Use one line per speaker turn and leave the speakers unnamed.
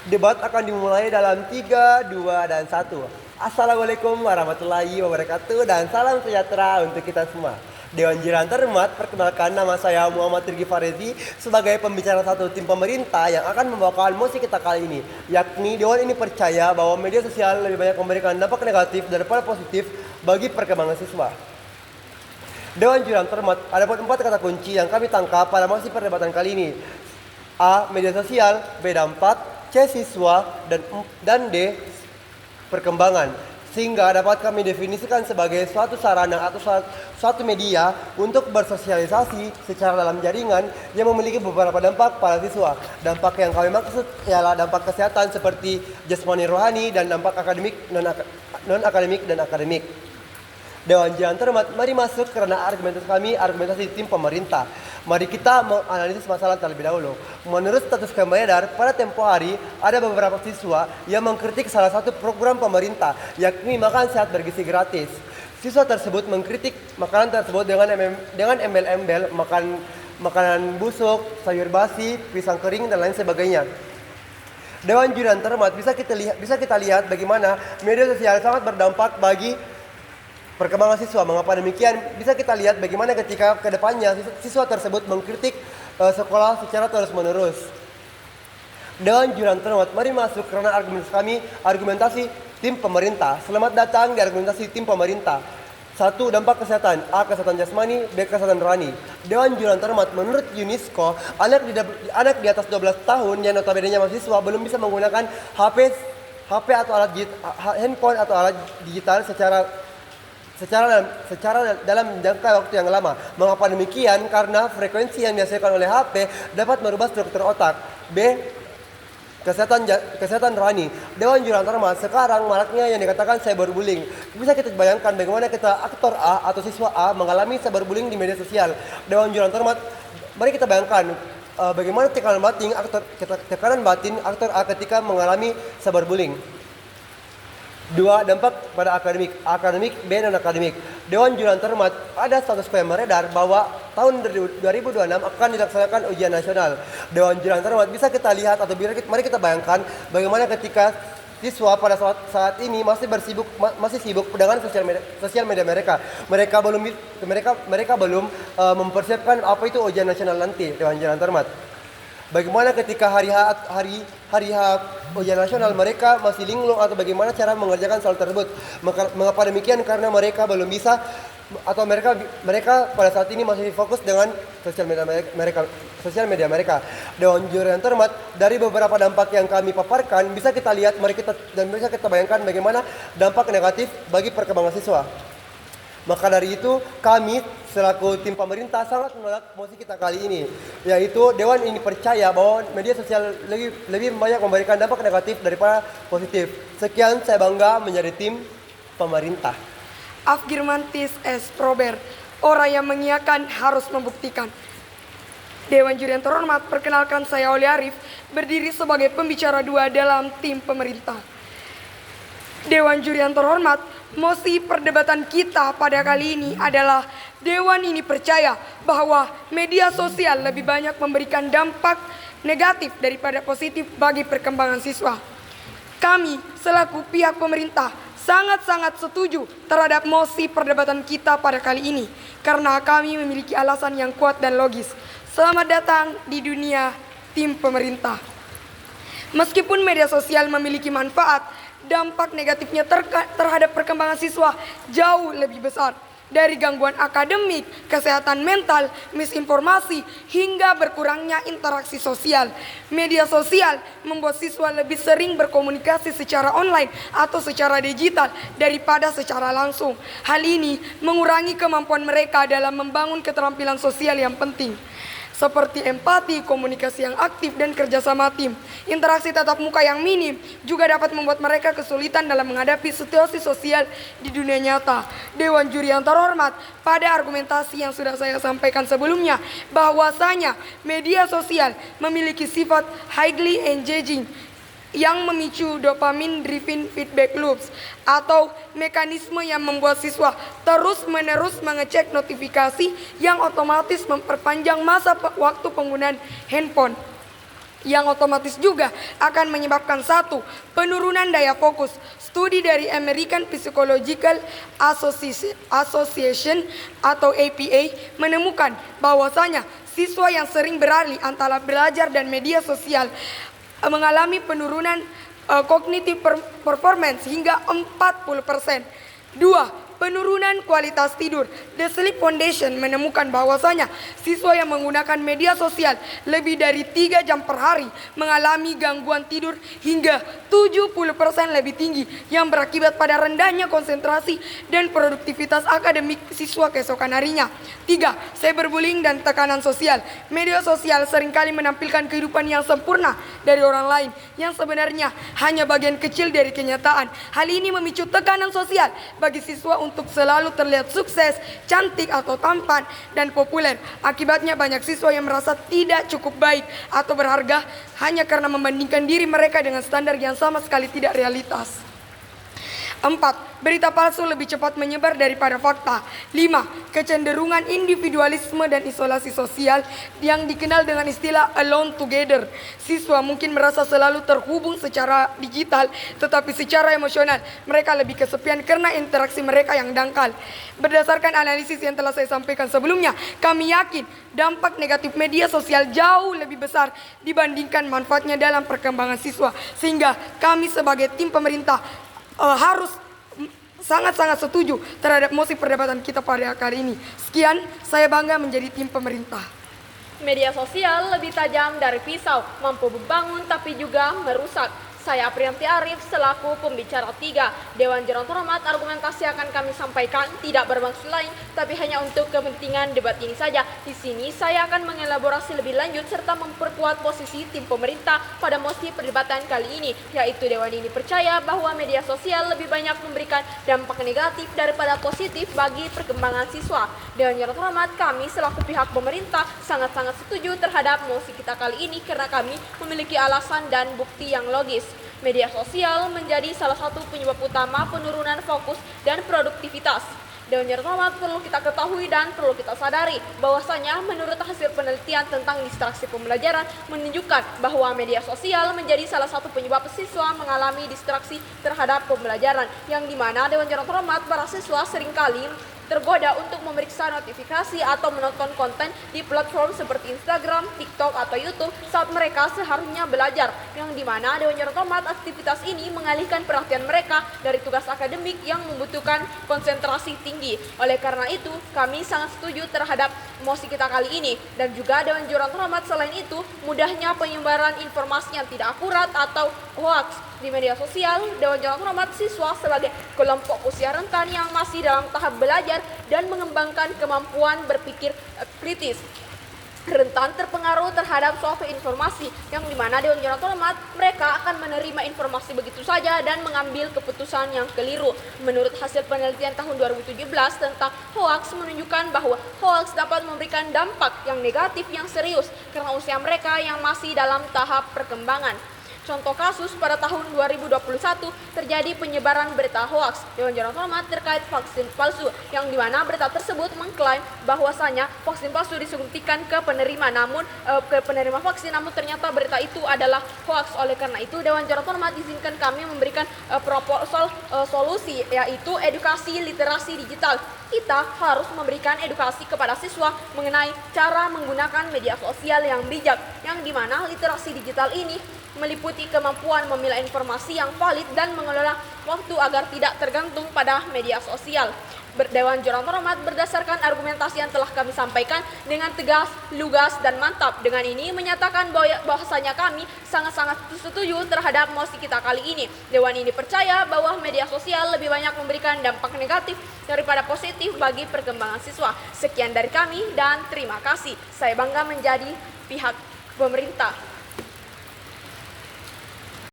Debat akan dimulai dalam 3, 2, dan 1. Assalamualaikum warahmatullahi wabarakatuh dan salam sejahtera untuk kita semua. Dewan Jurian terhormat, perkenalkan nama saya Muhammad Tirgi Farezi sebagai pembicara satu tim pemerintah yang akan membawakan mosi kita kali ini. Yakni Dewan ini percaya bahwa media sosial lebih banyak memberikan dampak negatif daripada positif bagi perkembangan siswa. Dewan Jurian terhormat, ada 4 kata kunci yang kami tangkap pada mosi perdebatan kali ini. A. Media sosial. B. Dampak. C. Siswa. Dan D. Perkembangan. Sehingga dapat kami definisikan sebagai suatu sarana atau suatu media untuk bersosialisasi secara dalam jaringan yang memiliki beberapa dampak pada siswa. Dampak yang kami maksud ialah dampak kesehatan seperti jasmani rohani dan dampak akademik, non-akademik dan akademik. Dewan Jurian terhormat, mari masuk karena argumentasi tim pemerintah. Mari kita menganalisis masalah terlebih dahulu. Menurut status kami beredar, pada tempo hari ada beberapa siswa yang mengkritik salah satu program pemerintah, yakni makan sehat bergizi gratis. Siswa tersebut mengkritik makanan tersebut dengan embel-embel makanan busuk, sayur basi, pisang kering dan lain sebagainya. Dewan Jurian terhormat, bisa kita lihat bagaimana media sosial sangat berdampak bagi perkembangan siswa. Mengapa demikian? Bisa kita lihat bagaimana ketika kedepannya siswa tersebut mengkritik sekolah secara terus-menerus. Dewan Jurian terhormat, mari masuk karena argumentasi tim pemerintah. Selamat datang di argumentasi tim pemerintah. 1. Dampak kesehatan. A. Kesehatan jasmani. B. Kesehatan rohani. Dewan Jurian terhormat, menurut UNESCO, anak di atas 12 tahun yang notabene mahasiswa belum bisa menggunakan HP atau handphone atau alat digital secara dalam jangka waktu yang lama. Mengapa demikian? Karena frekuensi yang dihasilkan oleh HP dapat merubah struktur otak. B. Kesehatan rohani. Dewan Jurian terhormat, sekarang maraknya yang dikatakan cyberbullying. Bisa kita bayangkan bagaimana kita aktor A atau siswa A mengalami cyberbullying di media sosial. Dewan Jurian terhormat, mari kita bayangkan bagaimana tekanan batin aktor A ketika mengalami cyberbullying. 2. Dampak pada akademik, B, non akademik. Dewan Jurian terhormat, ada status yang beredar bahwa tahun 2026 akan dilaksanakan ujian nasional. Dewan Jurian terhormat, bisa kita lihat atau mari kita bayangkan bagaimana ketika siswa pada saat ini masih sibuk dengan sosial media mereka. Mereka belum mempersiapkan apa itu ujian nasional nanti. Dewan Jurian terhormat, bagaimana ketika hari H ujian nasional mereka masih linglung atau bagaimana cara mengerjakan soal tersebut. Mengapa demikian? Karena mereka belum bisa atau mereka pada saat ini masih fokus dengan sosial media mereka. Dewan Jurian terhormat, dari beberapa dampak yang kami paparkan bisa kita lihat, bisa kita bayangkan bagaimana dampak negatif bagi perkembangan siswa. Maka dari itu kami selaku tim pemerintah sangat menolak mosi kita kali ini, yaitu Dewan ini percaya bahwa media sosial lebih banyak memberikan dampak negatif daripada positif. Sekian, saya bangga menjadi tim pemerintah.
Afgirmantis S. Prober, orang yang mengiyakan harus membuktikan. Dewan Jurian terhormat, perkenalkan saya Oli Arif, berdiri sebagai pembicara 2 dalam tim pemerintah. Dewan Jurian terhormat, mosi perdebatan kita pada kali ini adalah Dewan ini percaya bahwa media sosial lebih banyak memberikan dampak negatif daripada positif bagi perkembangan siswa. Kami selaku pihak pemerintah sangat-sangat setuju terhadap mosi perdebatan kita pada kali ini karena kami memiliki alasan yang kuat dan logis. Selamat datang di dunia tim pemerintah. Meskipun media sosial memiliki manfaat, dampak negatifnya terhadap perkembangan siswa jauh lebih besar. Dari gangguan akademik, kesehatan mental, misinformasi, hingga berkurangnya interaksi sosial. Media sosial membuat siswa lebih sering berkomunikasi secara online atau secara digital daripada secara langsung. Hal ini mengurangi kemampuan mereka dalam membangun keterampilan sosial yang penting, seperti empati, komunikasi yang aktif, dan kerjasama tim. Interaksi tatap muka yang minim juga dapat membuat mereka kesulitan dalam menghadapi situasi sosial di dunia nyata. Dewan Jurian terhormat, pada argumentasi yang sudah saya sampaikan sebelumnya, bahwasanya media sosial memiliki sifat highly engaging yang memicu dopamine driven feedback loops atau mekanisme yang membuat siswa terus-menerus mengecek notifikasi yang otomatis memperpanjang masa waktu penggunaan handphone. yang otomatis juga akan menyebabkan satu, penurunan daya fokus. Studi dari American Psychological Association atau APA menemukan bahwasanya siswa yang sering beralih antara belajar dan media sosial mengalami penurunan cognitive performance hingga 40%. Dua, penurunan kualitas tidur. The Sleep Foundation menemukan bahwasanya siswa yang menggunakan media sosial lebih dari 3 jam per hari mengalami gangguan tidur hingga 70% lebih tinggi yang berakibat pada rendahnya konsentrasi dan produktivitas akademik siswa keesokan harinya. 3. Cyberbullying dan tekanan sosial. Media sosial seringkali menampilkan kehidupan yang sempurna dari orang lain yang sebenarnya hanya bagian kecil dari kenyataan. Hal ini memicu tekanan sosial bagi siswa untuk selalu terlihat sukses, cantik atau tampan dan populer. Akibatnya banyak siswa yang merasa tidak cukup baik atau berharga hanya karena membandingkan diri mereka dengan standar yang sama sekali tidak realitas. 4. Berita palsu lebih cepat menyebar daripada fakta. 5. Kecenderungan individualisme dan isolasi sosial yang dikenal dengan istilah alone together. Siswa mungkin merasa selalu terhubung secara digital, tetapi secara emosional mereka lebih kesepian karena interaksi mereka yang dangkal. Berdasarkan analisis yang telah saya sampaikan sebelumnya, kami yakin dampak negatif media sosial jauh lebih besar dibandingkan manfaatnya dalam perkembangan siswa. Sehingga kami sebagai tim pemerintah harus sangat-sangat setuju terhadap mosi perdebatan kita pada kali ini. Sekian, saya bangga menjadi tim pemerintah.
Media sosial lebih tajam dari pisau, mampu membangun tapi juga merusak. Saya Aprianti Arif selaku pembicara 3 Dewan Jurnal Terhormat. Argumentasi akan kami sampaikan tidak bermaksud lain tapi hanya untuk kepentingan debat ini saja. Di sini saya akan mengelaborasi lebih lanjut serta memperkuat posisi tim pemerintah pada mosi perdebatan kali ini, yaitu Dewan ini percaya bahwa media sosial lebih banyak memberikan dampak negatif daripada positif bagi perkembangan siswa. Dewan Jurnal Terhormat, kami selaku pihak pemerintah sangat-sangat setuju terhadap mosi kita kali ini karena kami memiliki alasan dan bukti yang logis. Media sosial menjadi salah satu penyebab utama penurunan fokus dan produktivitas. Dewan Jurnal Terhormat, perlu kita ketahui dan perlu kita sadari bahwasanya menurut hasil penelitian tentang distraksi pembelajaran menunjukkan bahwa media sosial menjadi salah satu penyebab siswa mengalami distraksi terhadap pembelajaran, yang dimana Dewan Jurnal Terhormat para siswa seringkali tergoda untuk memeriksa notifikasi atau menonton konten di platform seperti Instagram, TikTok, atau YouTube saat mereka seharusnya belajar, yang dimana Dewan Jurnal Terhormat aktivitas ini mengalihkan perhatian mereka dari tugas akademik yang membutuhkan konsentrasi tinggi. Oleh karena itu, kami sangat setuju terhadap mosi kita kali ini. Dan juga Dewan Jurnal Terhormat, selain itu, mudahnya penyebaran informasi yang tidak akurat atau hoax di media sosial. Dewan Jurnal Terhormat, siswa sebagai kelompok usia rentan yang masih dalam tahap belajar dan mengembangkan kemampuan berpikir kritis, rentan terpengaruh terhadap suatu informasi, yang dimana Dewan Jurnal Terhormat mereka akan menerima informasi begitu saja dan mengambil keputusan yang keliru. Menurut hasil penelitian tahun 2017 tentang hoax menunjukkan bahwa hoax dapat memberikan dampak yang negatif yang serius karena usia mereka yang masih dalam tahap perkembangan. Contoh kasus, pada tahun 2021 terjadi penyebaran berita hoaks Dewan Jurnal Terhormat terkait vaksin palsu, yang dimana berita tersebut mengklaim bahwasanya vaksin palsu disuntikan ke penerima vaksin, namun ternyata berita itu adalah hoaks. Oleh karena itu, Dewan Jurnal Terhormat izinkan kami memberikan proposal solusi, yaitu edukasi literasi digital. Kita harus memberikan edukasi kepada siswa mengenai cara menggunakan media sosial yang bijak, yang dimana literasi digital ini meliputi kemampuan memilah informasi yang valid dan mengelola waktu agar tidak tergantung pada media sosial. Dewan Jurnal Terhormat berdasarkan argumentasi yang telah kami sampaikan dengan tegas, lugas, dan mantap. Dengan ini menyatakan bahwasanya kami sangat-sangat setuju terhadap mosi kita kali ini. Dewan ini percaya bahwa media sosial lebih banyak memberikan dampak negatif daripada positif bagi perkembangan siswa. Sekian dari kami dan terima kasih. Saya bangga menjadi pihak pemerintah.